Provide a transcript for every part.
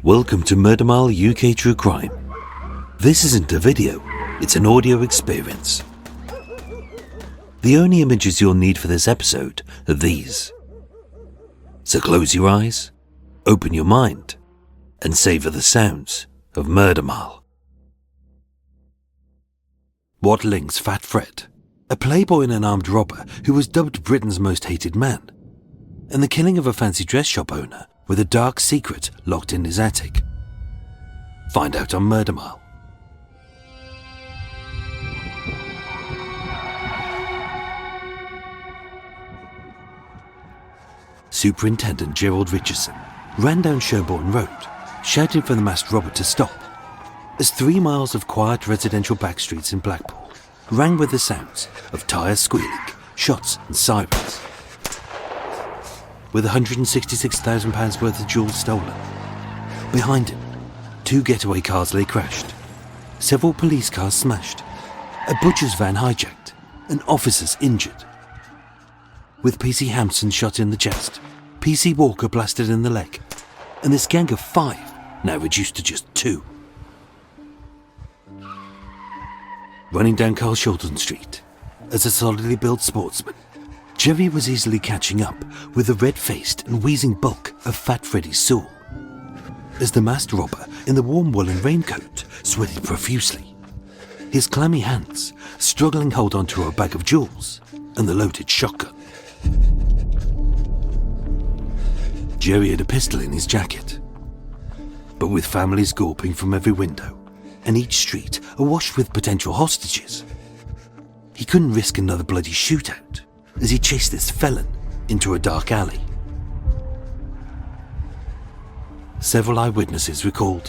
Welcome to Murder Mile UK True Crime. This isn't a video, it's an audio experience. The only images you'll need for this episode are these. So close your eyes, open your mind, and savour the sounds of Murder Mile. What links Fat Fred, a playboy and an armed robber who was dubbed Britain's most hated man, and the killing of a fancy dress shop owner with a dark secret locked in his attic? Find out on Murder Mile. Superintendent Gerry Richardson ran down Sherborne Road, shouting for the masked robber to stop, as 3 miles of quiet residential back streets in Blackpool rang with the sounds of tyres squealing, shots and sirens. With £166,000 worth of jewels stolen, behind him, 2 getaway cars lay crashed, several police cars smashed, a butcher's van hijacked, and officers injured. With PC Hampson shot in the chest, PC Walker blasted in the leg, and this gang of 5 now reduced to just 2. Running down Carl Shilton Street, as a solidly built sportsman, Gerry was easily catching up with the red-faced and wheezing bulk of Fat Freddy Sewell, as the masked robber in the warm woolen raincoat sweated profusely, his clammy hands struggling hold onto a bag of jewels and the loaded shotgun. Gerry had a pistol in his jacket, but with families gawping from every window and each street awash with potential hostages, he couldn't risk another bloody shootout as he chased this felon into a dark alley. Several eyewitnesses recalled,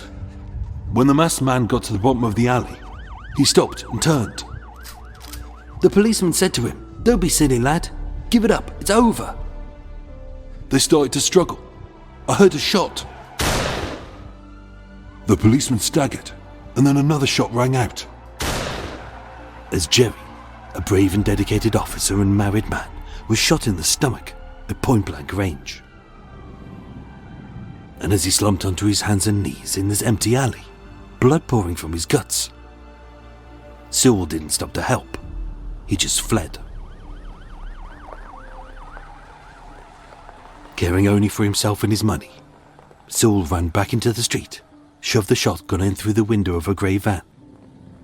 when the masked man got to the bottom of the alley, he stopped and turned. The policeman said to him, "Don't be silly, lad. Give it up. It's over." They started to struggle. I heard a shot. The policeman staggered, and then another shot rang out. As Gerry, a brave and dedicated officer and married man, was shot in the stomach at point-blank range. And as he slumped onto his hands and knees in this empty alley, blood pouring from his guts, Sewell didn't stop to help. He just fled. Caring only for himself and his money, Sewell ran back into the street, shoved the shotgun in through the window of a grey van,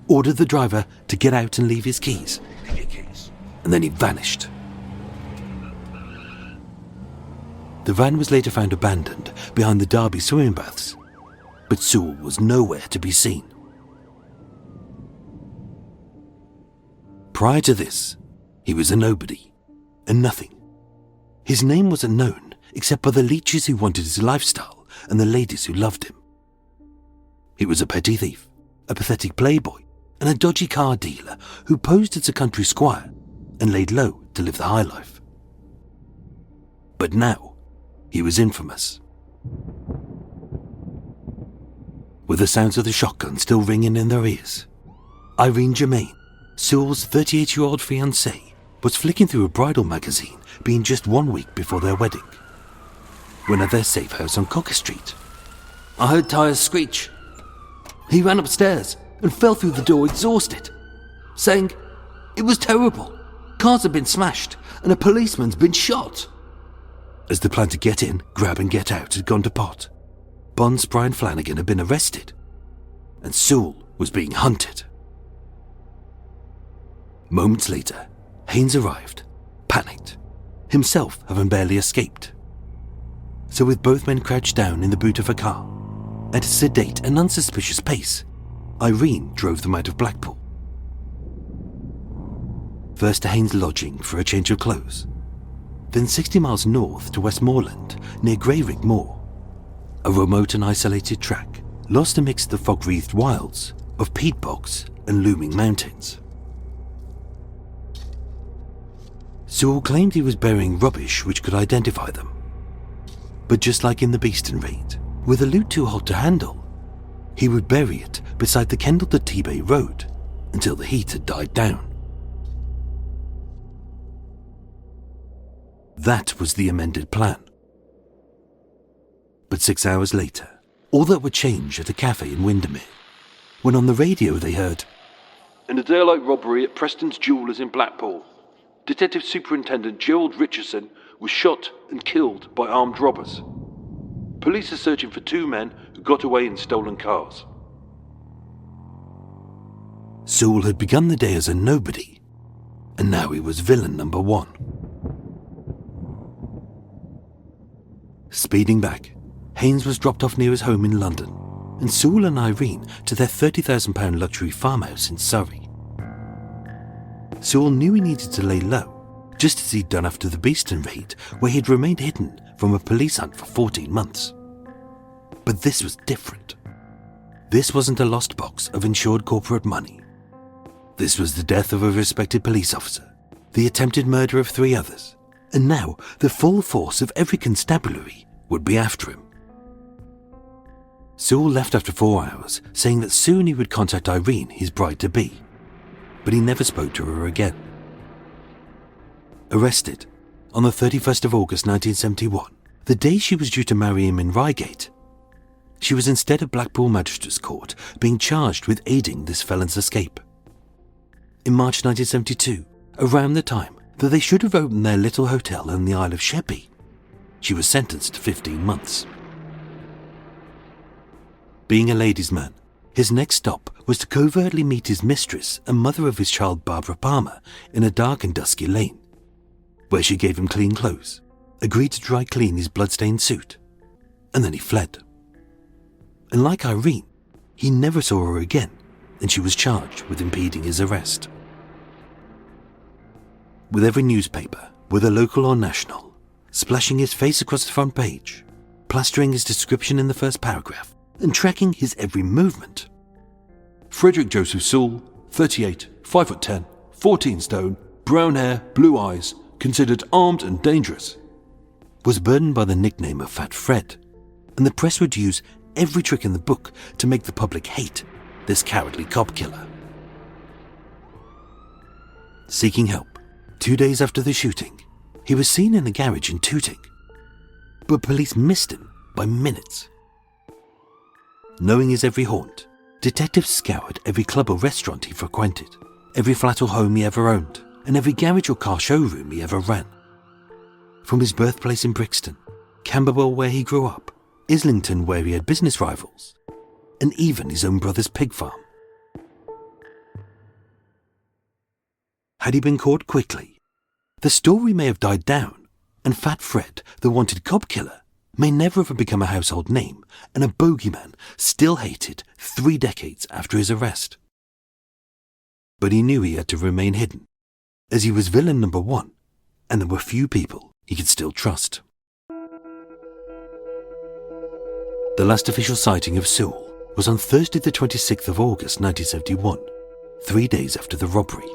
ordered the driver to get out and leave his keys, and then he vanished. The van was later found abandoned behind the Derby swimming baths, but Sewell was nowhere to be seen. Prior to this, he was a nobody, a nothing. His name wasn't known except by the leeches who wanted his lifestyle and the ladies who loved him. He was a petty thief, a pathetic playboy, and a dodgy car dealer who posed as a country squire and laid low to live the high life. But now, he was infamous. With the sounds of the shotgun still ringing in their ears, Irene Germain, Sewell's 38-year-old fiancée, was flicking through a bridal magazine, being just 1 week before their wedding, when at their safe house on Cocker Street, I heard tyres screech. He ran upstairs and fell through the door exhausted, saying, "It was terrible. Cars had been smashed and a policeman's been shot." As the plan to get in, grab and get out had gone to pot, Bond's Brian Flanagan had been arrested, and Sewell was being hunted. Moments later, Haynes arrived, panicked, himself having barely escaped. So with both men crouched down in the boot of a car, at a sedate and unsuspicious pace, Irene drove them out of Blackpool. First to Haynes' lodging for a change of clothes, then 60 miles north to Westmoreland near Greyrig Moor, a remote and isolated track lost amidst the fog-wreathed wilds of peat bogs and looming mountains. Sewell claimed he was burying rubbish which could identify them. But just like in the Beeston raid, with a loot too hot to handle, he would bury it beside the Kendal to T-Bay Road until the heat had died down. That was the amended plan. But 6 hours later, All that would change at a cafe in Windermere, when on the radio they heard, "In a daylight robbery at Preston's Jewellers in Blackpool, Detective Superintendent Gerry Richardson was shot and killed by armed robbers. Police are searching for 2 men who got away in stolen cars." Sewell had begun the day as a nobody, and now he was villain number 1. Speeding back, Haynes was dropped off near his home in London, and Sewell and Irene to their £30,000 luxury farmhouse in Surrey. Sewell knew he needed to lay low, just as he'd done after the Beeston raid, where he'd remained hidden from a police hunt for 14 months. But this was different. This wasn't a lost box of insured corporate money. This was the death of a respected police officer, the attempted murder of 3 others, and now the full force of every constabulary would be after him. Sewell left after 4 hours, saying that soon he would contact Irene, his bride-to-be, but he never spoke to her again. Arrested on the 31st of August 1971, the day she was due to marry him in Reigate, she was instead at Blackpool Magistrates Court being charged with aiding this felon's escape. In March 1972, around the time that they should have opened their little hotel on the Isle of Sheppey, she was sentenced to 15 months. Being a ladies' man, his next stop was to covertly meet his mistress and mother of his child Barbara Palmer in a dark and dusky lane, where she gave him clean clothes, agreed to dry clean his blood-stained suit, and then he fled. And like Irene, he never saw her again, and she was charged with impeding his arrest. With every newspaper, whether local or national, splashing his face across the front page, plastering his description in the first paragraph, and tracking his every movement. Frederick Joseph Sewell, 38, 5'10", 14 stone, brown hair, blue eyes, considered armed and dangerous, was burdened by the nickname of Fat Fred, and the press would use every trick in the book to make the public hate this cowardly cop killer. Seeking help, 2 days after the shooting, he was seen in a garage in Tooting, but police missed him by minutes. Knowing his every haunt, detectives scoured every club or restaurant he frequented, every flat or home he ever owned, and every garage or car showroom he ever ran. From his birthplace in Brixton, Camberwell where he grew up, Islington where he had business rivals, and even his own brother's pig farm. Had he been caught quickly, the story may have died down, and Fat Fred, the wanted cop killer, may never have become a household name and a bogeyman still hated 3 decades after his arrest. But he knew he had to remain hidden, as he was villain number 1, and there were few people he could still trust. The last official sighting of Sewell was on Thursday the 26th of August 1971, 3 days after the robbery.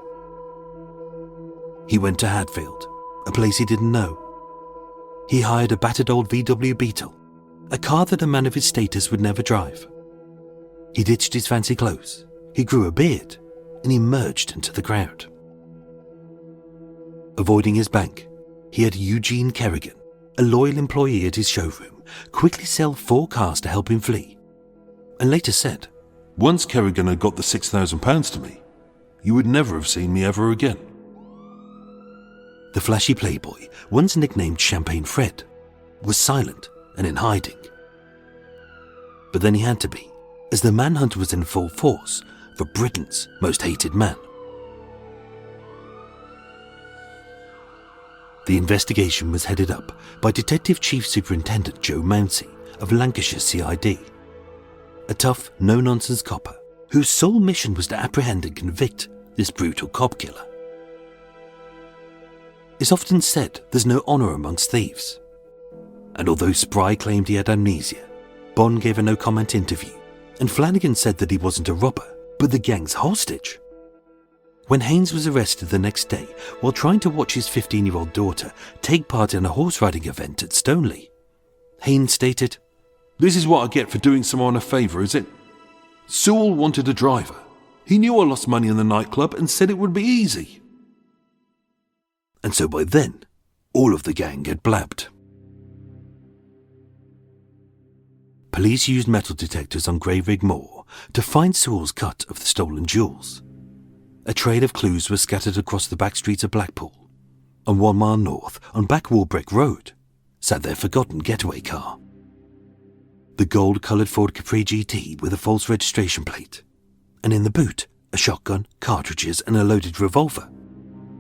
He went to Hadfield, a place he didn't know. He hired a battered old VW Beetle, a car that a man of his status would never drive. He ditched his fancy clothes, he grew a beard, and he merged into the crowd. Avoiding his bank, he had Eugene Kerrigan, a loyal employee at his showroom, quickly sell 4 cars to help him flee, and later said, "Once Kerrigan had got the £6,000 to me, you would never have seen me ever again." The flashy playboy, once nicknamed Champagne Fred, was silent and in hiding. But then he had to be, as the manhunt was in full force for Britain's most hated man. The investigation was headed up by Detective Chief Superintendent Joe Mounsey of Lancashire CID, a tough, no-nonsense copper whose sole mission was to apprehend and convict this brutal cop killer. It's often said there's no honour amongst thieves. And although Spry claimed he had amnesia, Bond gave a no-comment interview, and Flanagan said that he wasn't a robber, but the gang's hostage. When Haynes was arrested the next day while trying to watch his 15-year-old daughter take part in a horse-riding event at Stoneleigh, Haynes stated, "This is what I get for doing someone a favour, is it? Sewell wanted a driver. He knew I lost money in the nightclub and said it would be easy." And so by then, all of the gang had blabbed. police used metal detectors on Greyrig Moor to find Sewell's cut of the stolen jewels. A trail of clues was scattered across the back streets of Blackpool, and 1 mile north on Back Walbrick Road sat their forgotten getaway car. The gold-coloured Ford Capri GT with a false registration plate, and in the boot a shotgun, cartridges and a loaded revolver,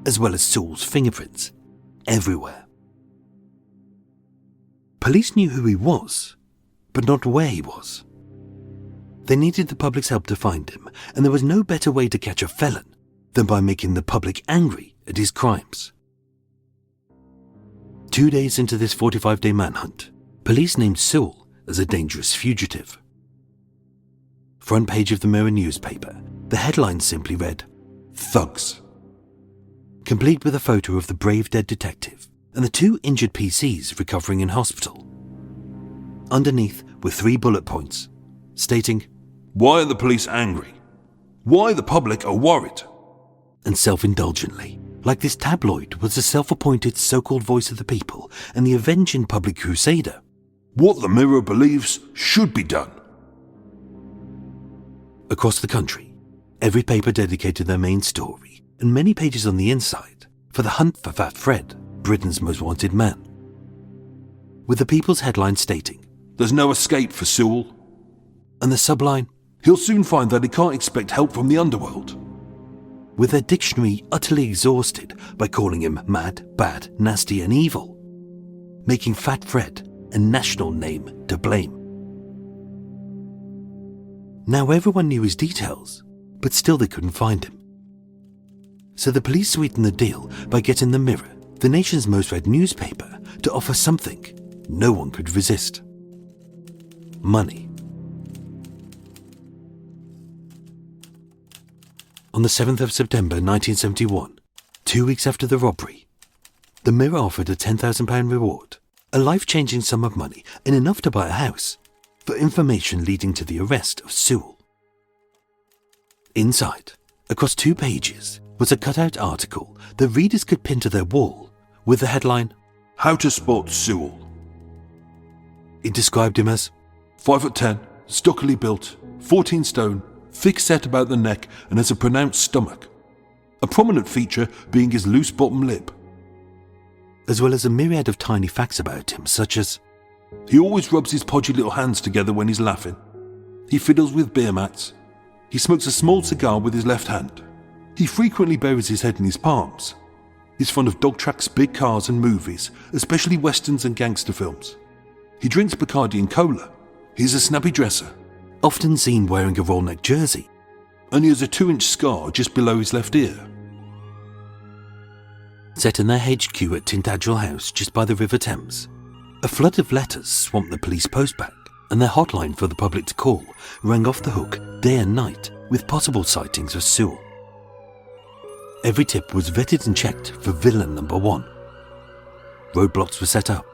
as well as Sewell's fingerprints everywhere. Police knew who he was, but not where he was. They needed the public's help to find him, and there was no better way to catch a felon than by making the public angry at his crimes. 2 days into this 45-day manhunt, police named Sewell as a dangerous fugitive. Front page of the Mirror newspaper, the headline simply read, "Thugs," complete with a photo of the brave dead detective and the 2 injured PCs recovering in hospital. Underneath were 3 bullet points, stating, "Why are the police angry? Why the public are worried?" And self-indulgently, like this tabloid was the self-appointed so-called voice of the people and the avenging public crusader. What the Mirror believes should be done. Across the country, every paper dedicated their main story, and many pages on the inside, for the hunt for Fat Fred, Britain's most wanted man. With the People's headline stating, "There's no escape for Sewell," and the subline, "He'll soon find that he can't expect help from the underworld." with their dictionary utterly exhausted by calling him mad, bad, nasty and evil, making Fat Fred a national name to blame. Now everyone knew his details, but still they couldn't find him. So the police sweetened the deal by getting the Mirror, the nation's most read newspaper, to offer something no one could resist: money. On the 7th of September 1971, 2 weeks after the robbery, the Mirror offered a £10,000 reward, a life-changing sum of money and enough to buy a house, for information leading to the arrest of Sewell. Inside, across 2 pages, was a cut-out article that readers could pin to their wall with the headline, "How to spot Sewell." It described him as 5'10", stockily built, 14 stone, thick set about the neck and has a pronounced stomach. A prominent feature being his loose bottom lip. as well as a myriad of tiny facts about him, such as, He always rubs his podgy little hands together when he's laughing. He fiddles with beer mats. He smokes a small cigar with his left hand. He frequently buries his head in his palms. He's fond of dog tracks, big cars and movies, especially westerns and gangster films. He drinks Bacardi and cola. He's a snappy dresser. often seen wearing a roll-neck jersey. And he has a 2-inch scar just below his left ear. Set in their HQ at Tintagel House just by the River Thames, a flood of letters swamped the police postbag, and their hotline for the public to call rang off the hook day and night with possible sightings of Sewell. Every tip was vetted and checked for villain number 1. Roadblocks were set up,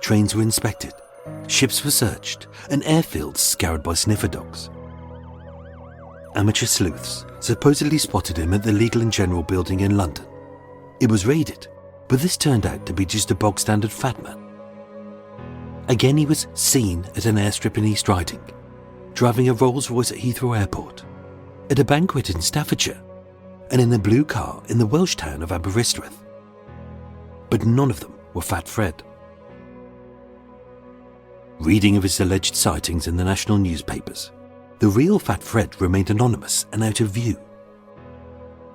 trains were inspected, ships were searched, and airfields scoured by sniffer dogs. Amateur sleuths supposedly spotted him at the Legal and General building in London. It was raided, but this turned out to be just a bog-standard fat man. Again, he was seen at an airstrip in East Riding, driving a Rolls-Royce at Heathrow Airport, at a banquet in Staffordshire, and in a blue car in the Welsh town of Aberystwyth. But none of them were Fat Fred. Reading of his alleged sightings in the national newspapers, the real Fat Fred remained anonymous and out of view.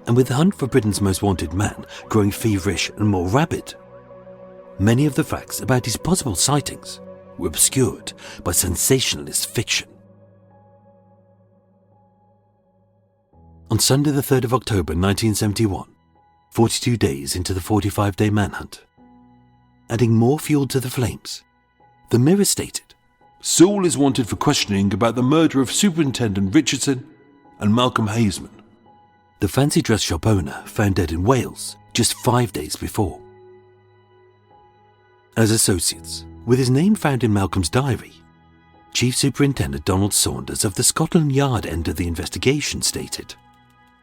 And with the hunt for Britain's most wanted man growing feverish and more rabid, many of the facts about his possible sightings were obscured by sensationalist fiction. On Sunday the 3rd of October 1971, 42 days into the 45-day manhunt, adding more fuel to the flames, the Mirror stated, Sewell is wanted for questioning about the murder of Superintendent Richardson and Malcolm Heaysman. The fancy dress shop owner found dead in Wales just 5 days before. As associates, with his name found in Malcolm's diary, Chief Superintendent Donald Saunders of the Scotland Yard end of the investigation stated,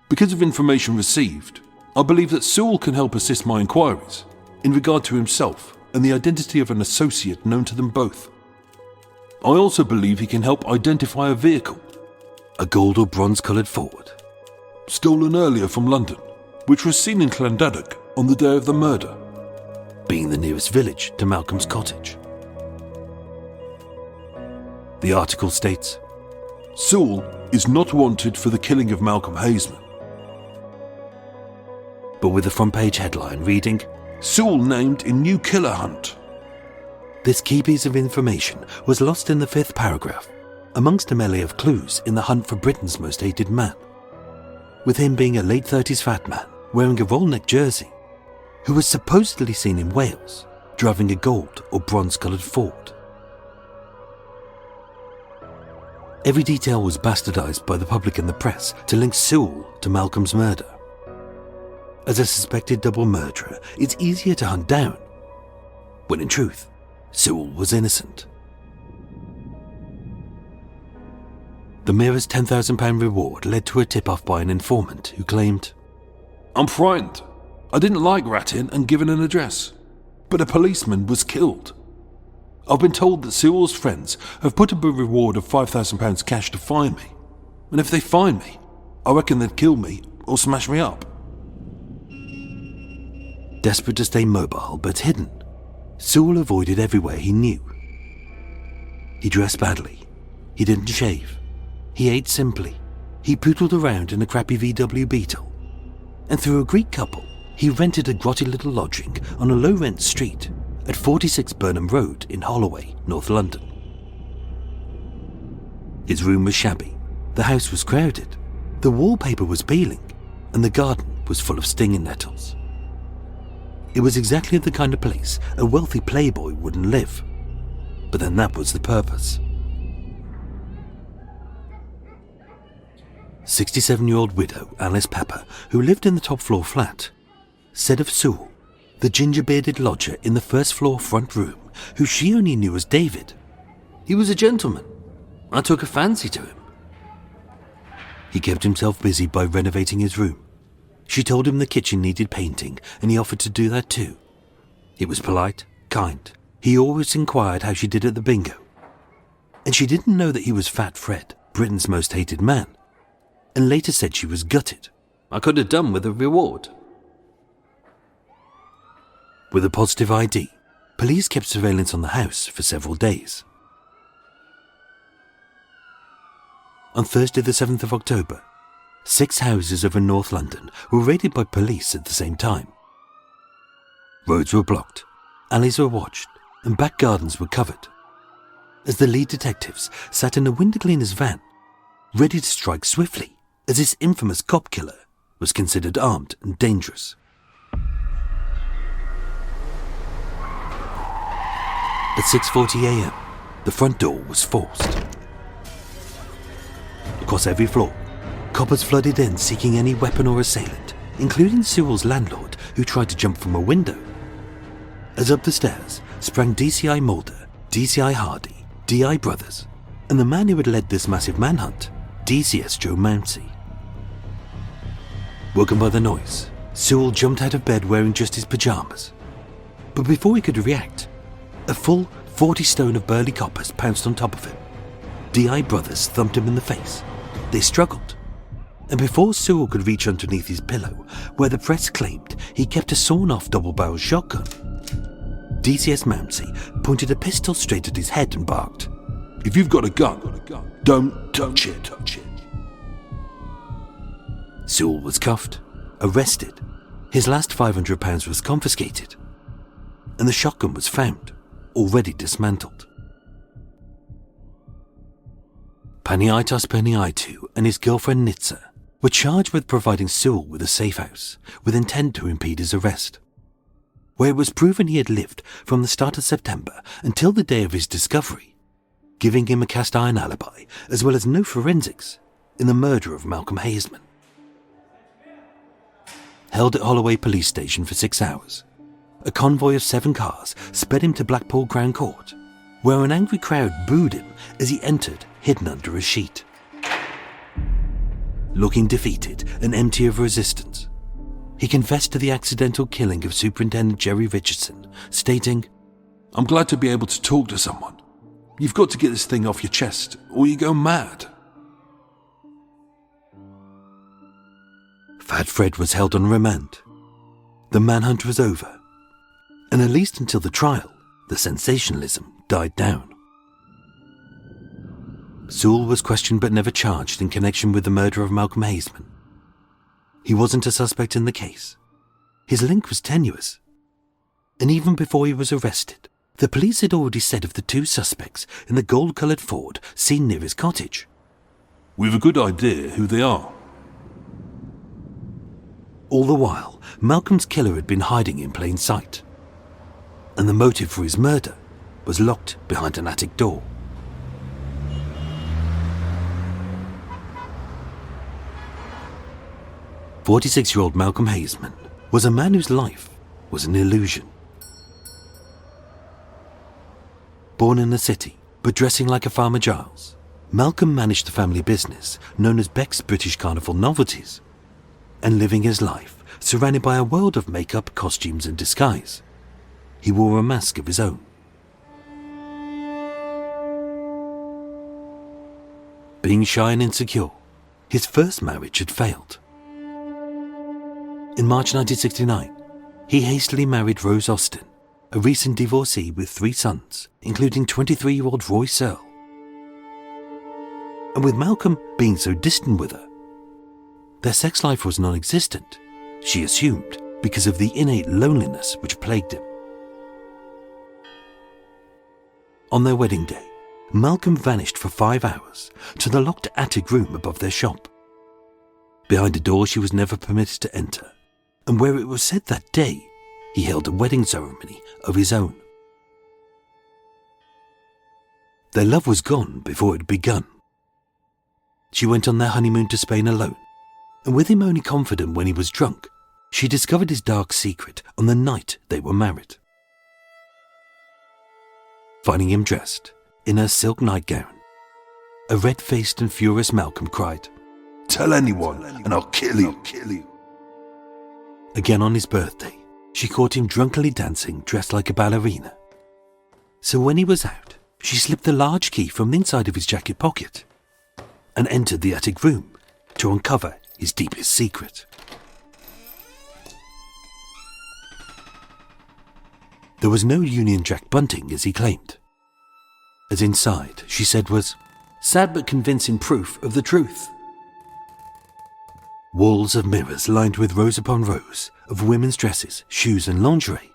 Because of information received, I believe that Sewell can help assist my inquiries in regard to himself and the identity of an associate known to them both. I also believe he can help identify a vehicle, a gold or bronze-coloured Ford, stolen earlier from London, which was seen in Llangadog on the day of the murder, being the nearest village to Malcolm's cottage. The article states, Sewell is not wanted for the killing of Malcolm Heaysman. But with the front page headline reading, Sewell named in new killer hunt. This key piece of information was lost in the 5th paragraph, amongst a melee of clues in the hunt for Britain's most hated man, with him being a late 30s fat man wearing a roll-neck jersey, who was supposedly seen in Wales driving a gold or bronze-coloured Ford. Every detail was bastardised by the public and the press to link Sewell to Malcolm's murder. As a suspected double murderer, it's easier to hunt down, when in truth, Sewell was innocent. The merest £10,000 reward led to a tip-off by an informant who claimed, I'm frightened. I didn't like ratting and giving an address, but a policeman was killed. I've been told that Sewell's friends have put up a reward of £5,000 cash to find me, and if they find me, I reckon they'd kill me or smash me up. Desperate to stay mobile but hidden, Sewell avoided everywhere he knew. He dressed badly, he didn't shave, he ate simply, he poodled around in a crappy VW Beetle, and through a Greek couple, he rented a grotty little lodging on a low-rent street at 46 Burnham Road in Holloway, North London. His room was shabby, the house was crowded, the wallpaper was peeling, and the garden was full of stinging nettles. It was exactly the kind of place a wealthy playboy wouldn't live, but then that was the purpose. 67-year-old widow Alice Pepper, who lived in the top-floor flat, said of Sewell, the ginger-bearded lodger in the first-floor front room, who she only knew as David, "He was a gentleman. I took a fancy to him." He kept himself busy by renovating his room. She told him the kitchen needed painting, and he offered to do that too. He was polite, kind. He always inquired how she did at the bingo. And she didn't know that he was Fat Fred, Britain's most hated man, and later said she was gutted. "I could have done with a reward." With a positive ID, police kept surveillance on the house for several days. On Thursday the 7th of October, 6 houses over North London were raided by police at the same time. Roads were blocked, alleys were watched, and back gardens were covered, as the lead detectives sat in a window cleaner's van, ready to strike swiftly, as this infamous cop killer was considered armed and dangerous. At 6:40 a.m, the front door was forced. Across every floor, coppers flooded in seeking any weapon or assailant, including Sewell's landlord, who tried to jump from a window. As up the stairs sprang DCI Mulder, DCI Hardy, DI Brothers, and the man who had led this massive manhunt, DCS Joe Mounsey. Woken by the noise, Sewell jumped out of bed wearing just his pyjamas. But before he could react, a full 40 stone of burly coppers pounced on top of him. DI Brothers thumped him in the face. They struggled, and before Sewell could reach underneath his pillow, where the press claimed he kept a sawn-off double-barrel shotgun, DCS Mounsey pointed a pistol straight at his head and barked, "If you've got a gun, don't touch it." Sewell was cuffed, arrested, his last £500 was confiscated, and the shotgun was found, already dismantled. Paniaitos Paniaitu and his girlfriend Nitsa were charged with providing Sewell with a safe house, with intent to impede his arrest, where it was proven he had lived from the start of September until the day of his discovery, giving him a cast-iron alibi as well as no forensics in the murder of Malcolm Heaysman. Held at Holloway Police Station for 6 hours, a convoy of 7 cars sped him to Blackpool Crown Court, where an angry crowd booed him as he entered, hidden under a sheet. Looking defeated and empty of resistance, he confessed to the accidental killing of Superintendent Gerry Richardson, stating, "I'm glad to be able to talk to someone. You've got to get this thing off your chest, or you go mad. Fat Fred was held on remand. The manhunt was over, and at least until the trial, the sensationalism died down. Sewell was questioned but never charged in connection with the murder of Malcolm Heaysman. He wasn't a suspect in the case. His link was tenuous. And even before he was arrested, the police had already said of the two suspects in the gold-coloured Ford seen near his cottage, "We've a good idea who they are." All the while, Malcolm's killer had been hiding in plain sight, and the motive for his murder was locked behind an attic door. "46-year-old Malcolm Heaysman was a man whose life was an illusion. Born in the city, but dressing like a Farmer Giles, Malcolm managed the family business known as Beck's British Carnival Novelties, and living his life surrounded by a world of makeup, costumes and disguise. He wore a mask of his own. Being shy and insecure, his first marriage had failed. In March 1969, he hastily married Rose Austin, a recent divorcee with 3 sons, including 23-year-old Roy Searle. And with Malcolm being so distant with her, their sex life was non-existent, she assumed, because of the innate loneliness which plagued him. On their wedding day, Malcolm vanished for 5 hours to the locked attic room above their shop. Behind a door she was never permitted to enter, and where it was said that day he held a wedding ceremony of his own. Their love was gone before it had begun. She went on their honeymoon to Spain alone, and with him only confident when he was drunk, she discovered his dark secret on the night they were married. Finding him dressed in her silk nightgown, a red-faced and furious Malcolm cried, "Tell anyone and I'll kill you." Again on his birthday, she caught him drunkenly dancing dressed like a ballerina. So when he was out, she slipped the large key from the inside of his jacket pocket and entered the attic room to uncover his deepest secret. There was no Union Jack bunting as he claimed, as inside, she said, was sad but convincing proof of the truth. Walls of mirrors lined with rows upon rows of women's dresses, shoes and lingerie,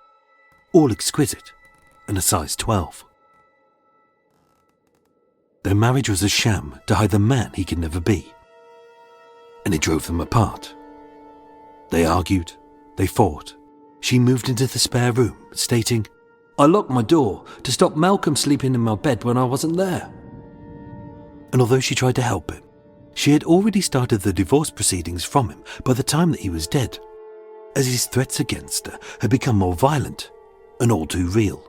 all exquisite and a size 12. Their marriage was a sham to hide the man he could never be, and it drove them apart. They argued, they fought. She moved into the spare room, stating, "I locked my door to stop Malcolm sleeping in my bed when I wasn't there." And although she tried to help him, she had already started the divorce proceedings from him by the time that he was dead, as his threats against her had become more violent and all too real.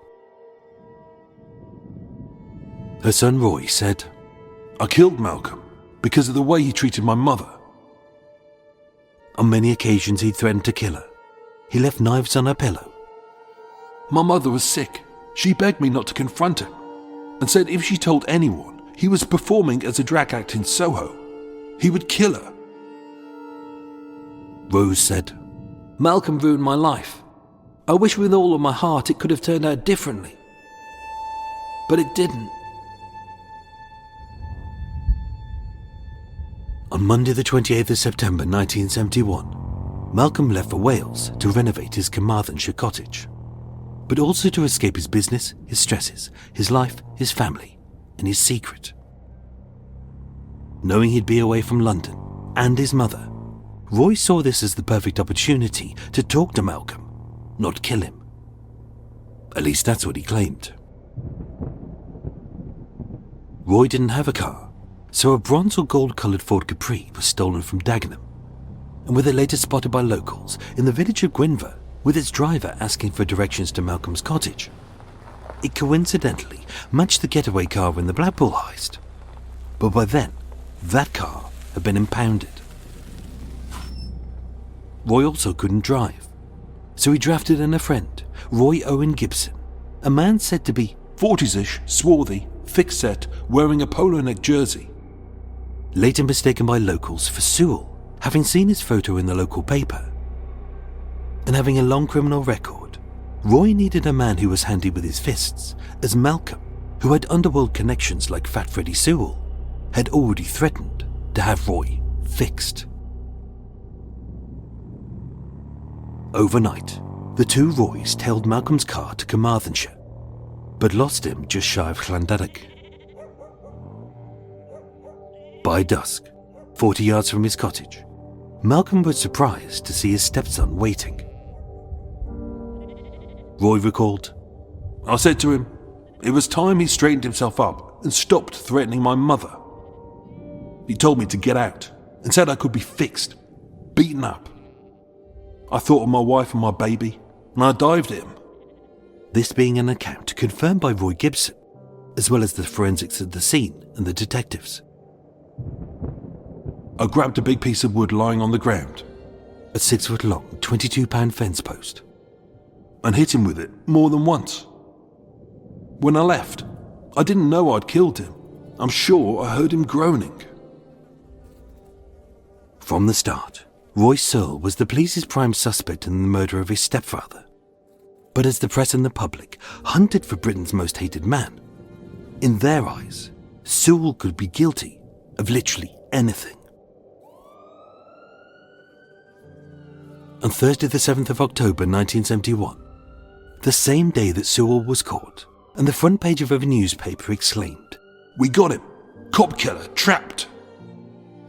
Her son Roy said, "I killed Malcolm because of the way he treated my mother." On many occasions he'd threatened to kill her. He left knives on her pillow. "My mother was sick. She begged me not to confront him and said if she told anyone he was performing as a drag act in Soho, he would kill her." Rose said, "Malcolm ruined my life. I wish with all of my heart it could have turned out differently. But it didn't." On Monday the 28th of September 1971, Malcolm left for Wales to renovate his Carmarthenshire cottage, but also to escape his business, his stresses, his life, his family, and his secret. Knowing he'd be away from London and his mother, Roy saw this as the perfect opportunity to talk to Malcolm, not kill him. At least that's what he claimed. Roy didn't have a car, so a bronze or gold-coloured Ford Capri was stolen from Dagenham, and with it later spotted by locals in the village of Gwynfe, with its driver asking for directions to Malcolm's cottage. It coincidentally matched the getaway car in the Blackpool heist, but by then, that car had been impounded. Roy also couldn't drive, so he drafted in a friend, Roy Owen Gibson, a man said to be 40s-ish, swarthy, thick-set, wearing a polo neck jersey. Later mistaken by locals for Sewell, having seen his photo in the local paper. And having a long criminal record, Roy needed a man who was handy with his fists, as Malcolm, who had underworld connections like Fat Freddy Sewell, had already threatened to have Roy fixed. Overnight, the two Roys tailed Malcolm's car to Carmarthenshire, but lost him just shy of Llangadog. By dusk, 40 yards from his cottage, Malcolm was surprised to see his stepson waiting. Roy recalled, I said to him, it was time he straightened himself up and stopped threatening my mother. He told me to get out and said I could be fixed, beaten up. I thought of my wife and my baby, and I dived at him. This being an account confirmed by Roy Gibson, as well as the forensics at the scene and the detectives. I grabbed a big piece of wood lying on the ground, A 6-foot-long, 22-pound fence post, and hit him with it more than once. When I left, I didn't know I'd killed him. I'm sure I heard him groaning. From the start, Roy Sewell was the police's prime suspect in the murder of his stepfather. But as the press and the public hunted for Britain's most hated man, in their eyes, Sewell could be guilty of literally anything. On Thursday the 7th of October 1971, the same day that Sewell was caught, and the front page of a newspaper exclaimed, We got him! Cop killer trapped!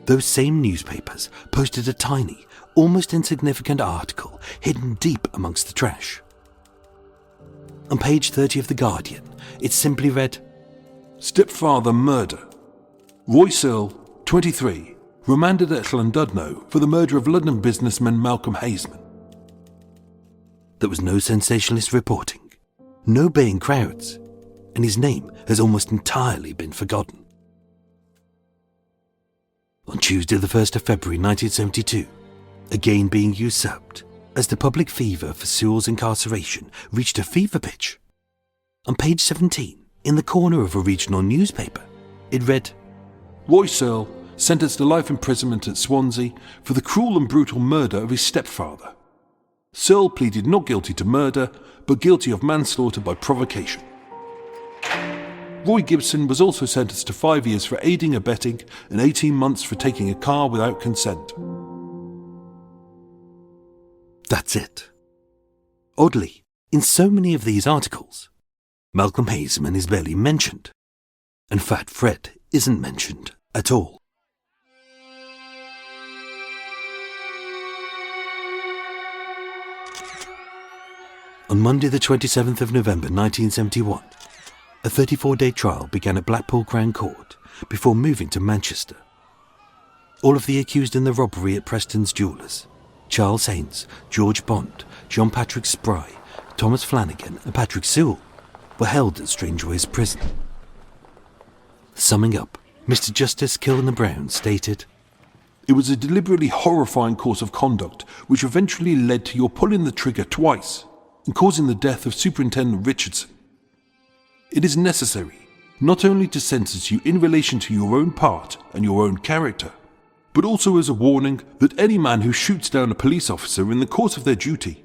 Those same newspapers posted a tiny, almost insignificant article hidden deep amongst the trash. On page 30 of The Guardian, it simply read, Stepfather murder. Roy Sewell, 23, remanded at Llangadog for the murder of London businessman Malcolm Heaysman. There was no sensationalist reporting, no baying crowds, and his name has almost entirely been forgotten. On Tuesday the 1st of February 1972, again being usurped, as the public fever for Sewell's incarceration reached a fever pitch. On page 17, in the corner of a regional newspaper, it read, Roy Sewell sentenced to life imprisonment at Swansea for the cruel and brutal murder of his stepfather. Sewell pleaded not guilty to murder, but guilty of manslaughter by provocation. Roy Gibson was also sentenced to 5 years for aiding, abetting, and 18 months for taking a car without consent. That's it. Oddly, in so many of these articles, Malcolm Heaysman is barely mentioned, and Fat Fred isn't mentioned at all. On Monday the 27th of November 1971, a 34-day trial began at Blackpool Crown Court before moving to Manchester. All of the accused in the robbery at Preston's jewellers, Charles Haynes, George Bond, John Patrick Spry, Thomas Flanagan and Patrick Sewell, were held at Strangeways Prison. Summing up, Mr. Justice Kilner Brown stated, It was a deliberately horrifying course of conduct which eventually led to your pulling the trigger twice and causing the death of Superintendent Richardson. It is necessary not only to sentence you in relation to your own part and your own character, but also as a warning that any man who shoots down a police officer in the course of their duty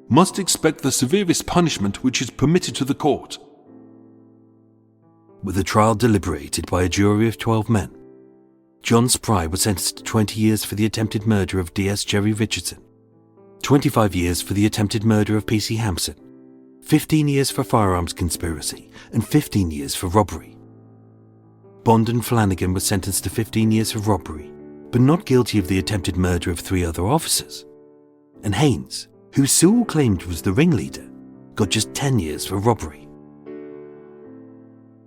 must expect the severest punishment which is permitted to the court. With the trial deliberated by a jury of 12 men, John Spry was sentenced to 20 years for the attempted murder of DS Gerry Richardson, 25 years for the attempted murder of PC Hampson, 15 years for firearms conspiracy, and 15 years for robbery. Bond and Flanagan were sentenced to 15 years for robbery, but not guilty of the attempted murder of 3 other officers. And Haynes, who Sewell claimed was the ringleader, got just 10 years for robbery.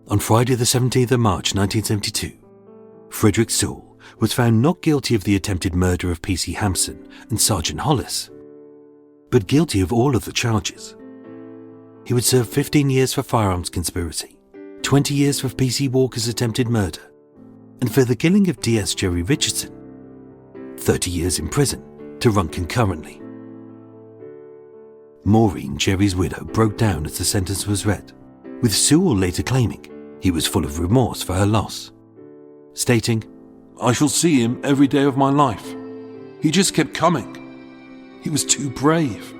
On Friday the 17th of March 1972, Frederick Sewell was found not guilty of the attempted murder of PC Hampson and Sergeant Hollis, but guilty of all of the charges. He would serve 15 years for firearms conspiracy, 20 years for PC Walker's attempted murder, and for the killing of DS Gerry Richardson, 30 years in prison to run concurrently. Maureen, Gerry's widow, broke down as the sentence was read, with Sewell later claiming He was full of remorse for her loss, stating, "I shall see him every day of my life. He just kept coming. He was too brave."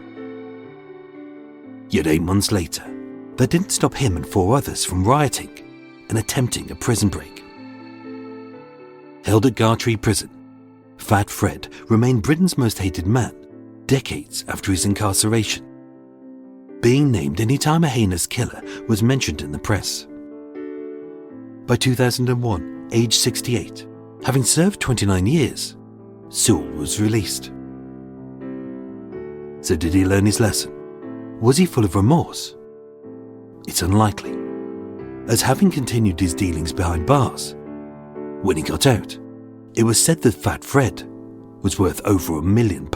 Yet 8 months later, that didn't stop him and 4 others from rioting and attempting a prison break. Held at Godre prison, Fat Fred remained Britain's most hated man decades after his incarceration, being named any time a heinous killer was mentioned in the press. By 2001, aged 68, having served 29 years, Sewell was released. So did he learn his lesson? Was he full of remorse? It's unlikely, as having continued his dealings behind bars, when he got out, it was said that Fat Fred was worth over £1 million.